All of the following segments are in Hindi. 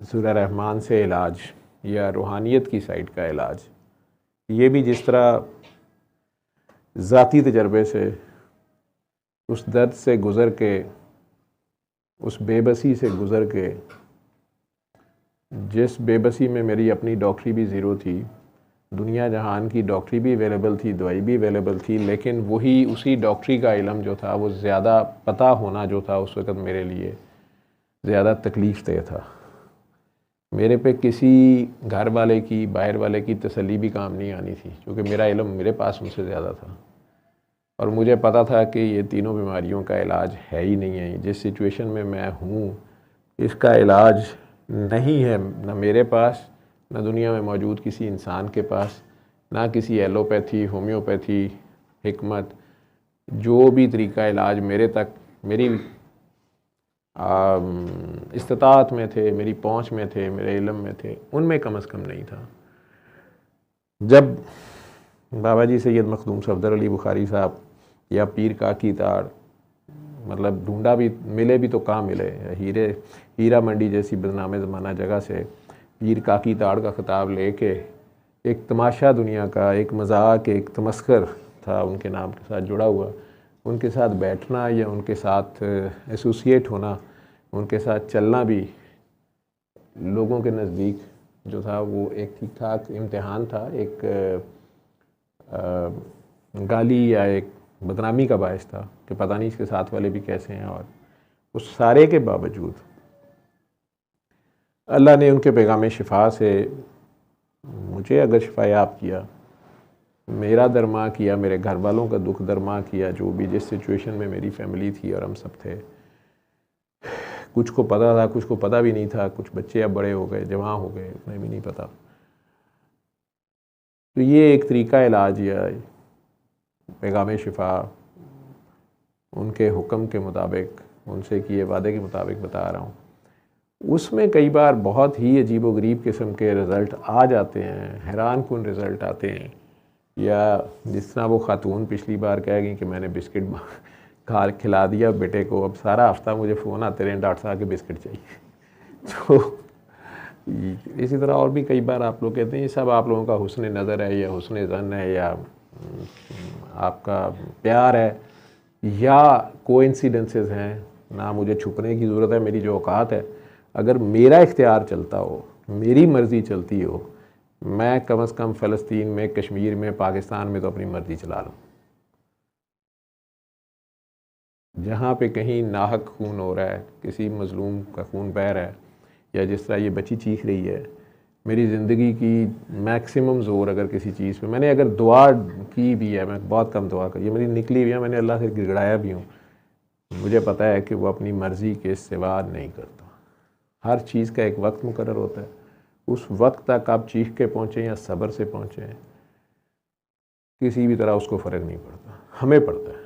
सूरह रहमान से इलाज या रूहानियत की साइड का इलाज, ये भी जिस तरह ज़ाती तजर्बे से उस दर्द से गुज़र के, उस बेबसी से गुज़र के, जिस बेबसी में मेरी अपनी डॉक्टरी भी ज़ीरो थी, दुनिया जहान की डॉक्टरी भी अवेलेबल थी, दवाई भी अवेलेबल थी, लेकिन वही उसी डॉक्टरी का इल्म जो था वो ज़्यादा पता होना जो था उस वक़्त मेरे लिए ज़्यादा तकलीफ़ देह था। मेरे पे किसी घर वाले की, बाहर वाले की तसल्ली भी काम नहीं आनी थी, क्योंकि मेरा इल्म मेरे पास उनसे ज़्यादा था और मुझे पता था कि ये तीनों बीमारियों का इलाज है ही नहीं है। जिस सिचुएशन में मैं हूँ इसका इलाज नहीं है, ना मेरे पास, ना दुनिया में मौजूद किसी इंसान के पास, ना किसी एलोपैथी, होम्योपैथी, हिकमत, जो भी तरीका इलाज मेरे तक, मेरी इस्तिताअत में थे, मेरी पहुँच में थे, मेरे इल्म में थे, उनमें कम से कम नहीं था। जब बाबा जी सैयद मखदूम सफदर अली बुखारी साहब या पीर काकी ताड़, मतलब ढूंढा भी, मिले भी तो कहाँ मिले, हीरा मंडी जैसी बदनामे ज़माना जगह से पीर काकी ताड़ का ख़िताब लेके एक तमाशा दुनिया का, एक मजाक, एक तमस्कर था उनके नाम के साथ जुड़ा हुआ, उनके साथ बैठना या उनके साथ एसोसिएट होना, उनके साथ चलना भी लोगों के नज़दीक जो था वो एक ठीक ठाक इम्तिहान था, एक गाली या एक बदनामी का बायस था कि पता नहीं इसके साथ वाले भी कैसे हैं। और उस सारे के बावजूद अल्लाह ने उनके पैगाम शिफा से मुझे अगर शिफायाब किया, मेरा दरमा किया, मेरे घर वालों का दुख दरमा किया, जो भी जिस सिचुएशन में मेरी फैमिली थी और हम सब थे, कुछ को पता था, कुछ को पता भी नहीं था, कुछ बच्चे अब बड़े हो गए, जवान हो गए, उन्हें भी नहीं पता। तो ये एक तरीका इलाज या पैगाम शिफा उनके हुक्म के मुताबिक, उनसे किए वादे के मुताबिक बता रहा हूँ। उसमें कई बार बहुत ही अजीब व गरीब किस्म के रिज़ल्ट आ जाते हैं, हैरान कुन रिज़ल्ट आते हैं। या जिस तरह वो ख़ातून पिछली बार कह गई कि मैंने बिस्किट खिला दिया बेटे को, अब सारा हफ्ता मुझे फ़ोन आते रहे, डॉक्टर साहब के बिस्किट चाहिए। तो इसी तरह और भी कई बार आप लोग कहते हैं ये सब आप लोगों का हुस्न नज़र है या हुस्न ज़न है या आपका प्यार है या कोइंसिडेंसेस हैं, ना मुझे छुपने की ज़रूरत है। मेरी जो औकात है, अगर मेरा इख्तियार चलता हो, मेरी मर्ज़ी चलती हो, मैं कम से कम फ़लस्तीन में, कश्मीर में, पाकिस्तान में तो अपनी मर्ज़ी चला लूँ। जहाँ पे कहीं नाहक खून हो रहा है, किसी मज़लूम का खून बह रहा है, या जिस तरह ये बच्ची चीख रही है, मेरी ज़िंदगी की मैक्सिमम ज़ोर अगर किसी चीज़ पे, मैंने अगर दुआ की भी है, मैं बहुत कम दुआ करी, ये मेरी निकली हुई है, मैंने अल्लाह से गिड़गिड़ाया भी हूँ, मुझे पता है कि वो अपनी मर्ज़ी के सिवा नहीं करता। हर चीज़ का एक वक्त मुकर्रर होता है, उस वक्त तक आप चीख के पहुँचें या सब्र से पहुँचें, किसी भी तरह उसको फ़र्क नहीं पड़ता, हमें पड़ता है।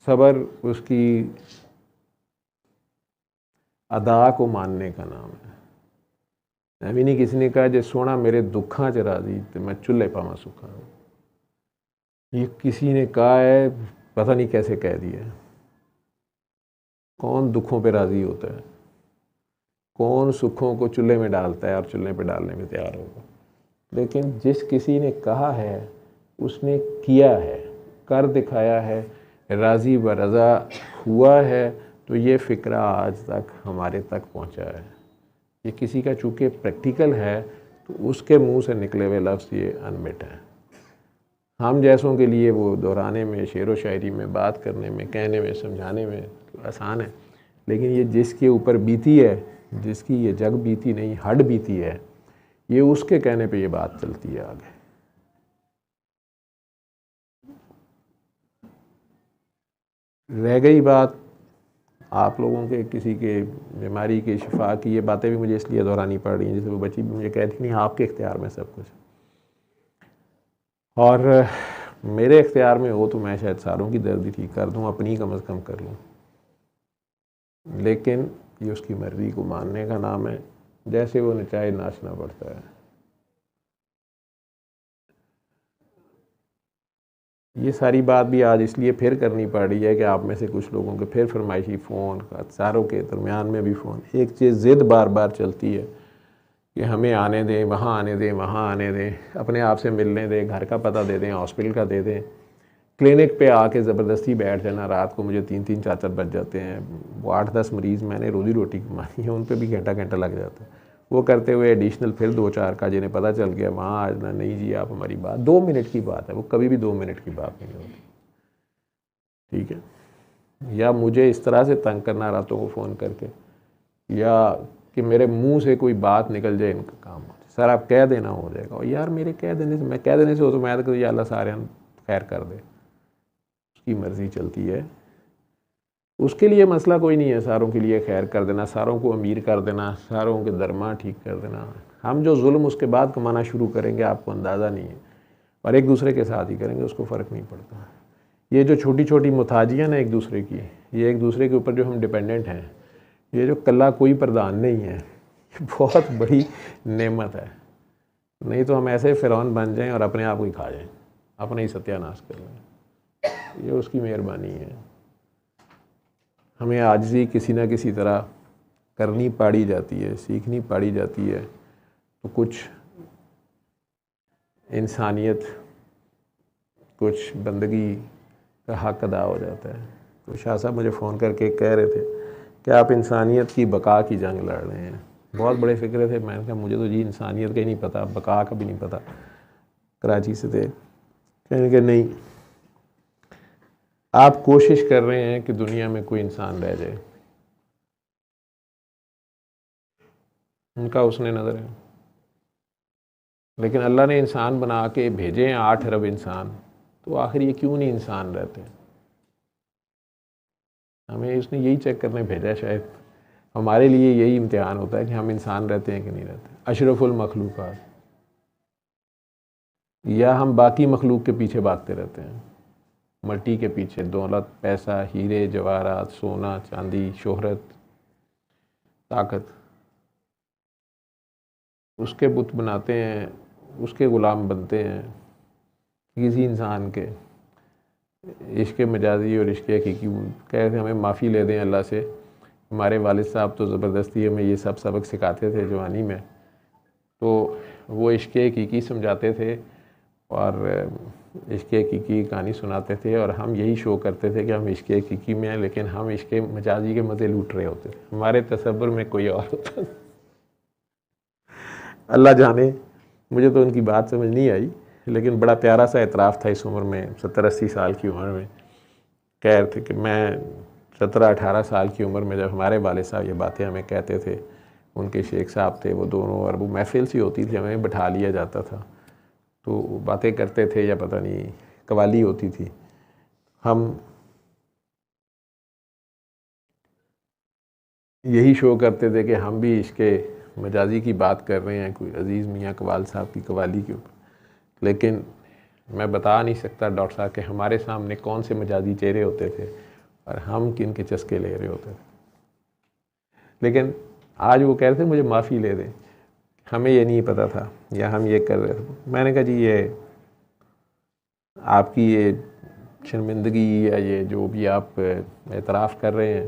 सब्र उसकी अदा को मानने का नाम है। अभी नहीं किसी ने कहा जे सोना मेरे दुखा च राजी तो मैं चूल्हे पावा सुखा, ये किसी ने कहा है, पता नहीं कैसे कह दिया। कौन दुखों पे राज़ी होता है? कौन सुखों को चूल्हे में डालता है और चूल्हे पे डालने में तैयार होगा? लेकिन जिस किसी ने कहा है उसने किया है, कर दिखाया है, राज़ी व रज़ा हुआ है, तो ये फ़िक्रा आज तक हमारे तक पहुंचा है। ये किसी का चूँकि प्रैक्टिकल है तो उसके मुंह से निकले हुए लफ्ज़ ये अनमिट हैं। हम जैसों के लिए वो दोहराने में, शेर व शायरी में, बात करने में, कहने में, समझाने में आसान है, लेकिन ये जिसके ऊपर बीती है, जिसकी ये जग बीती नहीं हड बीती है, ये उसके कहने पे ये बात चलती है आगे। रह गई बात आप लोगों के किसी के बीमारी के शिफा की, ये बातें भी मुझे इसलिए दोहरानी पड़ रही हैं, जैसे वो बच्ची भी मुझे कहती नहीं आपके इख्तियार में सब कुछ, और मेरे इख्तियार में हो तो मैं शायद सारों की दर्द ठीक कर दूँ, अपनी कम से कम कर लूँ, लेकिन ये उसकी मर्ज़ी को मानने का नाम है। जैसे वो नचाहे नाचना पड़ता है। ये सारी बात भी आज इसलिए फिर करनी पड़ रही है कि आप में से कुछ लोगों के फिर फरमाइशी फ़ोन का, सारों के दरमियान में भी फ़ोन, एक चीज़ ज़िद बार बार चलती है कि हमें आने दें, वहाँ आने दें, वहाँ आने दें, अपने आप से मिलने दें, घर का पता दे दें, हॉस्पिटल का दे दें, क्लिनिक पे आके ज़बरदस्ती बैठ जाना। रात को मुझे 3-3 4-4 बज जाते हैं। वो 8-10 मरीज़ मैंने रोज़ी रोटी कमानी है, उन पे भी घंटा घंटा लग जाता है। वो करते हुए एडिशनल फिर 2-4 का जिन्हें पता चल गया वहाँ आज ना, नहीं जी आप हमारी बात, 2 मिनट की बात है, वो कभी भी 2 मिनट की बात नहीं होती, ठीक है। या मुझे इस तरह से तंग करना रातों को फ़ोन करके, या कि मेरे मुंह से कोई बात निकल जाए, इनका काम हो जाए, सर आप कह देना हो जाएगा। और यार मेरे कह देने से, मैं कह देने से हो तो मैं तो या अल्लाह सारे खैर कर दे, उसकी मर्ज़ी चलती है, उसके लिए मसला कोई नहीं है। सारों के लिए खैर कर देना, सारों को अमीर कर देना, सारों के दरमा ठीक कर देना। हम जो जुल्म उसके बाद कमाना शुरू करेंगे आपको अंदाज़ा नहीं है, और एक दूसरे के साथ ही करेंगे, उसको फ़र्क नहीं पड़ता। ये जो छोटी छोटी मुताजियाँ ना एक दूसरे की, ये एक दूसरे के ऊपर जो हम डिपेंडेंट हैं, ये जो कल्ला कोई प्रधान नहीं है, ये बहुत बड़ी नेमत है। नहीं तो हम ऐसे फ़िरौन बन जाएं और अपने आप को ही खा जाएं, अपने ही सत्यानाश कर लें। ये उसकी मेहरबानी है। हमें आजिज़ी किसी न किसी तरह करनी पड़ी जाती है, सीखनी पड़ी जाती है, तो कुछ इंसानियत, कुछ बंदगी का हक अदा हो जाता है। तो शाह साहब मुझे फ़ोन करके कह रहे थे कि आप इंसानियत की बका की जंग लड़ रहे हैं। बहुत बड़े फ़िक्र थे। मैंने कहा मुझे तो जी इंसानियत का ही नहीं पता, बका का भी नहीं पता। कराची से थे, कहने के नहीं, आप कोशिश कर रहे हैं कि दुनिया में कोई इंसान रह जाए, उनका उसने नज़र है। लेकिन अल्लाह ने इंसान बना के भेजे हैं 8 अरब इंसान, तो आखिर ये क्यों नहीं इंसान रहते? हमें उसने यही चेक करने भेजा है। शायद हमारे लिए यही इम्तिहान होता है कि हम इंसान रहते हैं कि नहीं रहते, अशरफुल मखलूक़ात, या हम बाकी मखलूक के पीछे भागते रहते हैं, मट्टी के पीछे, दौलत, पैसा, हीरे जवाहरात, सोना चांदी, शोहरत, ताकत, उसके बुत बनाते हैं, उसके ग़ुलाम बनते हैं। किसी इंसान के इश्क़ मजाजी और इश्क़ हकीकी कहते हमें माफ़ी ले दें अल्लाह से। हमारे वालिद साहब तो ज़बरदस्ती हमें ये सब सबक सिखाते थे जवानी में, तो वो इश्क़ हकीकी समझाते थे और इश्क़ हकीकी कहानी सुनाते थे, और हम यही शो करते थे कि हम इश्क़ हकीकी में हैं, लेकिन हम इश्क़ मजाजी के मज़े लूट रहे होते थे। हमारे तसव्वुर में कोई और होता। अल्लाह जाने, मुझे तो उनकी बात समझ नहीं आई, लेकिन बड़ा प्यारा सा एतराफ़ था इस उम्र में, 70-80 साल की उम्र में। कह रहे थे कि मैं 17-18 साल की उम्र में जब हमारे वालिद साहब ये बातें हमें कहते थे, उनके शेख साहब थे वो दोनों, और वो महफ़िल सी होती थी, हमें बिठा लिया जाता था, तो बातें करते थे, या पता नहीं कवाली होती थी। हम यही शो करते थे कि हम भी इश्क़ मजाजी की बात कर रहे हैं, कोई अज़ीज़ मियाँ कवाल साहब की कवाली के ऊपर। लेकिन मैं बता नहीं सकता डॉक्टर साहब कि हमारे सामने कौन से मजाजी चेहरे होते थे और हम किन के चस्के ले रहे होते थे। लेकिन आज वो कह रहे थे मुझे माफ़ी ले दें, हमें ये नहीं पता था, या हम ये कर रहे थे। मैंने कहा जी ये आपकी ये शर्मिंदगी, या ये जो भी आप एतराफ़ कर रहे हैं,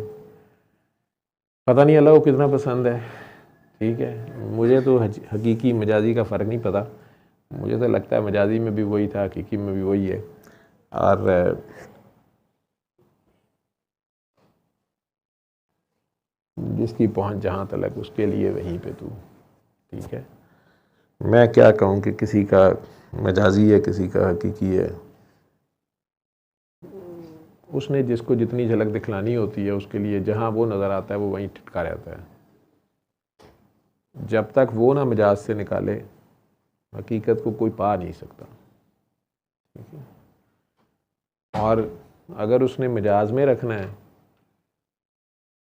पता नहीं अल्लाह को कितना पसंद है, ठीक है। मुझे तो हकीकी मजाजी का फ़र्क नहीं पता, मुझे तो लगता है मजाजी में भी वही था, हकीकी में भी वही है। और जिसकी पहुंच जहाँ तलक, उसके लिए वहीं पे तू, ठीक है। मैं क्या कहूँ कि किसी का मजाजी है, किसी का हकीकी है, उसने जिसको जितनी झलक दिखलानी होती है, उसके लिए जहाँ वो नज़र आता है वो वहीं टिका रहता है। जब तक वो ना मजाज से निकाले, हकीकत को कोई पा नहीं सकता, ठीक है। और अगर उसने मजाज में रखना है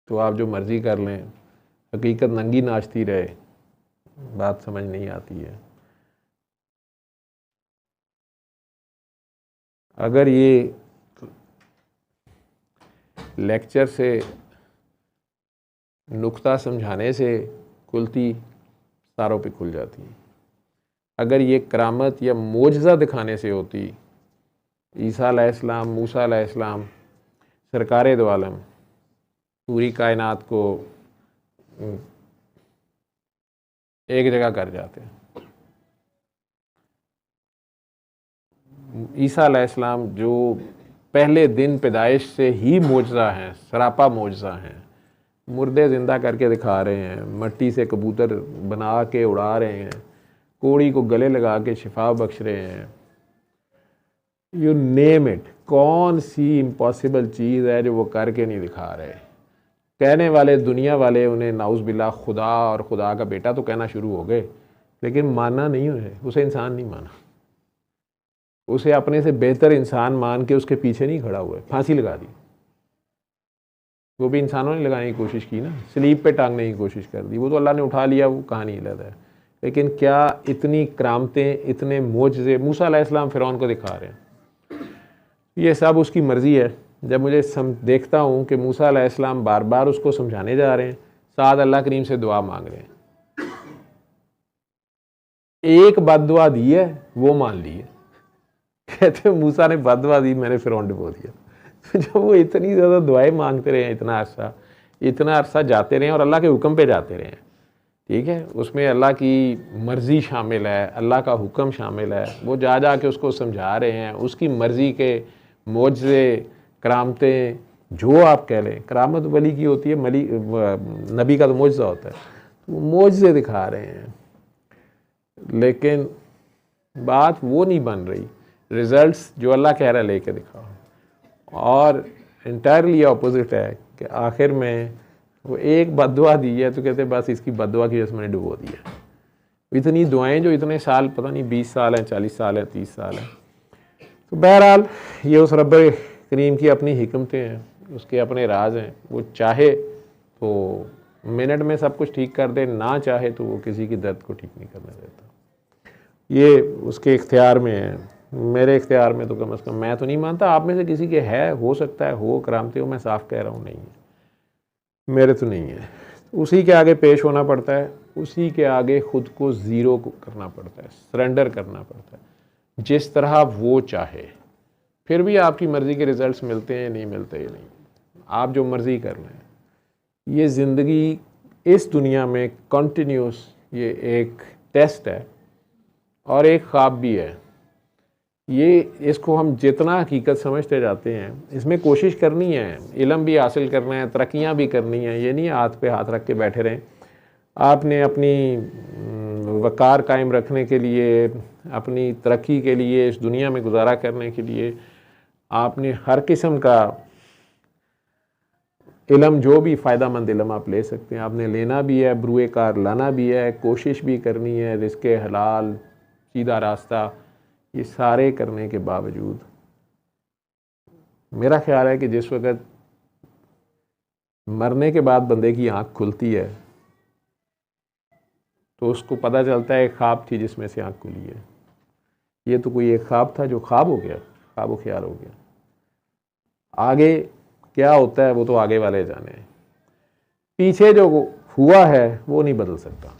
तो आप जो मर्ज़ी कर लें, हकीकत नंगी नाचती रहे, बात समझ नहीं आती है। अगर ये लेक्चर से, नुक्ता समझाने से खुलती, सारों पे खुल जाती। अगर ये करामत या मोजज़ा दिखाने से होती, ईसा अलैहिस्सलाम, मूसा अलैहिस्सलाम, सरकारे दो आलम पूरी कायनात को एक जगह कर जाते हैं। ईसा अलैहिस्सलाम जो पहले दिन पैदाइश से ही मोजज़ा हैं, सरापा मोजज़ा हैं, मुर्दे ज़िंदा करके दिखा रहे हैं, मट्टी से कबूतर बना के उड़ा रहे हैं, कोड़ी को गले लगा के शिफा बख्श रहे हैं, यू नेम इट। कौन सी इम्पॉसिबल चीज़ है जो वो करके नहीं दिखा रहे। कहने वाले दुनिया वाले उन्हें नाउज़ बिल्ला खुदा और खुदा का बेटा तो कहना शुरू हो गए, लेकिन मानना नहीं उन्हें, उसे इंसान नहीं माना, उसे अपने से बेहतर इंसान मान के उसके पीछे नहीं खड़ा हुआ, फांसी लगा दी। वो भी इंसानों ने लगाने की कोशिश की ना, स्लीप पे टांगने की कोशिश कर दी, वो तो अल्लाह ने उठा लिया, वो कहानी अलग है। लेकिन क्या इतनी करामतें, इतने मोजज़े मूसा अलैहिस्सलाम फ़िरौन को दिखा रहे हैं, ये सब उसकी मर्ज़ी है। जब मुझे देखता हूँ कि मूसा अलैहिस्सलाम बार बार उसको समझाने जा रहे हैं, साथ अल्लाह करीम से दुआ मांग रहे हैं, एक बद्दुआ दी है वो मान ली है। कहते मूसा ने बद्दुआ दी, मैंने फ़िरौन डुबो दिया। तो जब वो इतनी ज़्यादा दुआएं मांगते रहे, इतना अरसा जाते रहे और अल्लाह के हुक्म पे जाते रहे, ठीक है, उसमें अल्लाह की मर्ज़ी शामिल है, अल्लाह का हुक्म शामिल है, वो जा जा के उसको समझा रहे हैं, उसकी मर्ज़ी के मोजज़े, करामतें, जो आप कह लें, करामत वली की होती है, नबी का तो मोजज़ा होता है, वो मोजज़े दिखा रहे हैं। लेकिन बात वो नहीं बन रही, रिज़ल्ट्स जो अल्लाह कह रहा है लेके दिखाओ, और इंटायरली ऑपोजिट है कि आखिर में वो एक बद्दुआ दी है तो कहते बस इसकी बद्दुआ की वजह से मैंने डुबो दिया। इतनी दुआएं जो इतने साल, पता नहीं 20 साल हैं, 40 साल हैं, 30 साल हैं। तो बहरहाल ये उस रब करीम की अपनी हिकमतें हैं, उसके अपने राज हैं। वो चाहे तो मिनट में सब कुछ ठीक कर दे, ना चाहे तो वो किसी की दर्द को ठीक नहीं करने देता। ये उसके इख्तियार में है, मेरे इख्तियार में तो कम अज़ कम मैं तो नहीं मानता। आप में से किसी के है, हो सकता है हो, करामते हो, मैं साफ कह रहा हूँ नहीं है, मेरे तो नहीं है। उसी के आगे पेश होना पड़ता है, उसी के आगे ख़ुद को ज़ीरो करना पड़ता है, सरेंडर करना पड़ता है, जिस तरह वो चाहे। फिर भी आपकी मर्ज़ी के रिज़ल्ट्स मिलते हैं, नहीं मिलते ही नहीं, आप जो मर्ज़ी कर लें। ये ज़िंदगी इस दुनिया में कंटिन्यूस ये एक टेस्ट है और एक ख्वाब भी है। ये इसको हम जितना हकीकत समझते जाते हैं, इसमें कोशिश करनी है, इल्म भी हासिल करना है, तरक्कियाँ भी करनी है। ये नहीं हाथ पे हाथ रख के बैठे रहें। आपने अपनी वक़ार कायम रखने के लिए, अपनी तरक्की के लिए, इस दुनिया में गुजारा करने के लिए आपने हर किस्म का इल्म, जो भी फ़ायदामंद इल्म आप ले सकते हैं, आपने लेना भी है, बरूए कार लाना भी है, कोशिश भी करनी है, रिज़्क़े हलाल, सीधा रास्ता, ये सारे करने के बावजूद मेरा ख्याल है कि जिस वक़्त मरने के बाद बंदे की आँख खुलती है तो उसको पता चलता है एक ख्वाब थी जिसमें से आँख खुली है। ये तो कोई एक ख्वाब था जो ख्वाब हो गया, ख्वाब व ख्याल हो गया। आगे क्या होता है वो तो आगे वाले जाने हैं। पीछे जो हुआ है वो नहीं बदल सकता,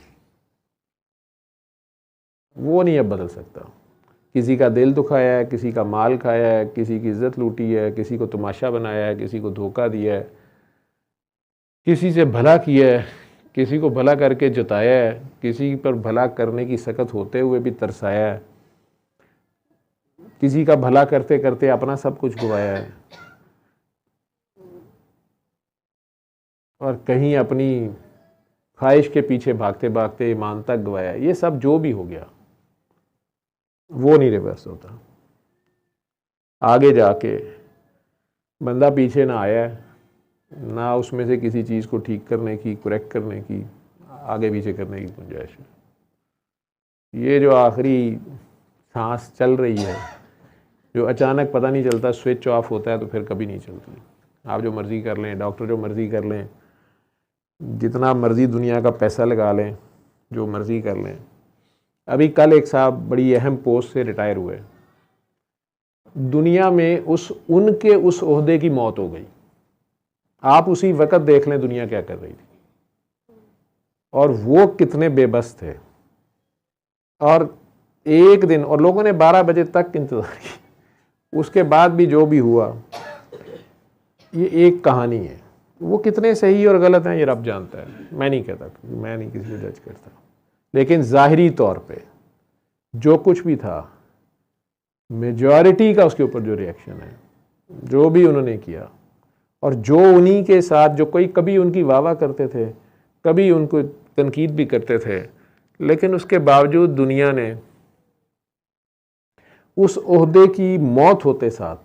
वो नहीं अब बदल सकता। किसी का दिल दुखाया है, किसी का माल खाया है, किसी की इज्जत लूटी है, किसी को तमाशा बनाया है, किसी को धोखा दिया है, किसी से भला किया है, किसी को भला करके जताया है, किसी पर भला करने की सकत होते हुए भी तरसाया है, किसी का भला करते करते अपना सब कुछ गवाया है, और कहीं अपनी ख्वाहिश के पीछे भागते भागते ईमान तक गवाया। ये सब जो भी हो गया वो नहीं रिवर्स होता। आगे जाके बंदा पीछे ना आया है, ना उसमें से किसी चीज़ को ठीक करने की, करेक्ट करने की, आगे पीछे करने की गुंजाइश है। ये जो आखिरी सांस चल रही है, जो अचानक पता नहीं चलता, स्विच ऑफ होता है तो फिर कभी नहीं चलती। आप जो मर्ज़ी कर लें, डॉक्टर जो मर्ज़ी कर लें, जितना मर्ज़ी दुनिया का पैसा लगा लें, जो मर्ज़ी कर लें। अभी कल एक साहब बड़ी अहम पोस्ट से रिटायर हुए, दुनिया में उनके उस ओहदे की मौत हो गई। आप उसी वक़्त देख लें दुनिया क्या कर रही थी, और वो कितने बेबस थे। और एक दिन, और लोगों ने 12 बजे तक इंतज़ार किया, उसके बाद भी जो भी हुआ ये एक कहानी है। वो कितने सही और गलत हैं ये रब जानता है, मैं नहीं कहता, मैं नहीं किसी को जज करता। लेकिन ज़ाहिरी तौर पे जो कुछ भी था, मेजॉरिटी का उसके ऊपर जो रिएक्शन है, जो भी उन्होंने किया, और जो उन्हीं के साथ जो कोई कभी उनकी वाह करते थे, कभी उनको तनकीद भी करते थे, लेकिन उसके बावजूद दुनिया ने उस ओहदे की मौत होते साथ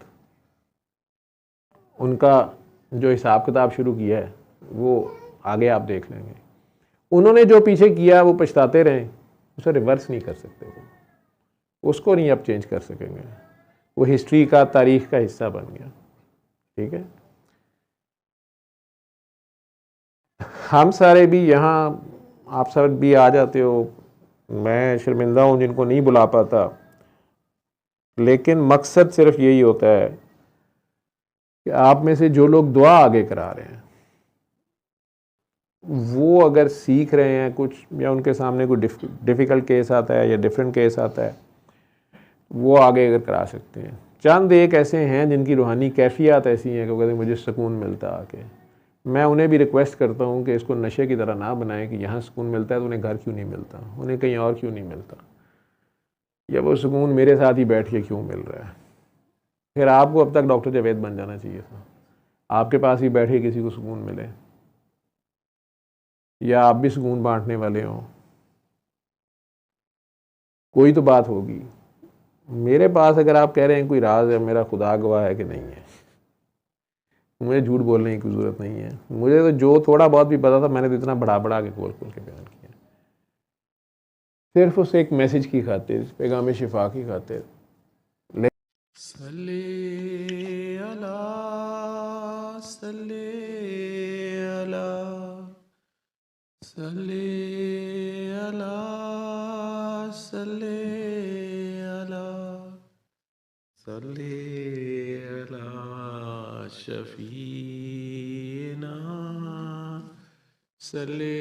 उनका जो हिसाब किताब शुरू किया है वो आगे आप देख लेंगे। उन्होंने जो पीछे किया वो पछताते रहे, उसे रिवर्स नहीं कर सकते, वो उसको नहीं अब चेंज कर सकेंगे। वो हिस्ट्री का, तारीख का हिस्सा बन गया। ठीक है, हम सारे भी यहाँ, आप सब भी आ जाते हो, मैं शर्मिंदा हूँ जिनको नहीं बुला पाता, लेकिन मकसद सिर्फ यही होता है कि आप में से जो लोग दुआ आगे करा रहे हैं वो अगर सीख रहे हैं कुछ, या उनके सामने कोई डिफ़िकल्ट केस आता है या डिफरेंट केस आता है, वो आगे अगर करा सकते हैं। चंद एक ऐसे हैं जिनकी रूहानी कैफियत ऐसी हैं कि वो कहते हैं मुझे सुकून मिलता आके। मैं उन्हें भी रिक्वेस्ट करता हूँ कि इसको नशे की तरह ना बनाएं कि यहाँ सुकून मिलता है तो उन्हें घर क्यों नहीं मिलता, उन्हें कहीं और क्यों नहीं मिलता, या वो सुकून मेरे साथ ही बैठ के क्यों मिल रहा है। फिर आपको अब तक डॉक्टर जावेद बन जाना चाहिए था, आपके पास ही बैठे किसी को सुकून मिले, या आप भी सुकून बांटने वाले हों। कोई तो बात होगी। मेरे पास अगर आप कह रहे हैं कोई राज है, मेरा खुदा गवाह है कि नहीं है, मुझे झूठ बोलने की ज़रूरत नहीं है। मुझे तो जो थोड़ा बहुत भी पता था मैंने तो इतना बढ़ा के खोल के बयान किया, सिर्फ उस एक मैसेज की खातिर, पैगाम शिफा की खातिर। सल्ले अला सल्ले अला सल्ले अला सल्ले अला सल्ले अला शफीना सल्ले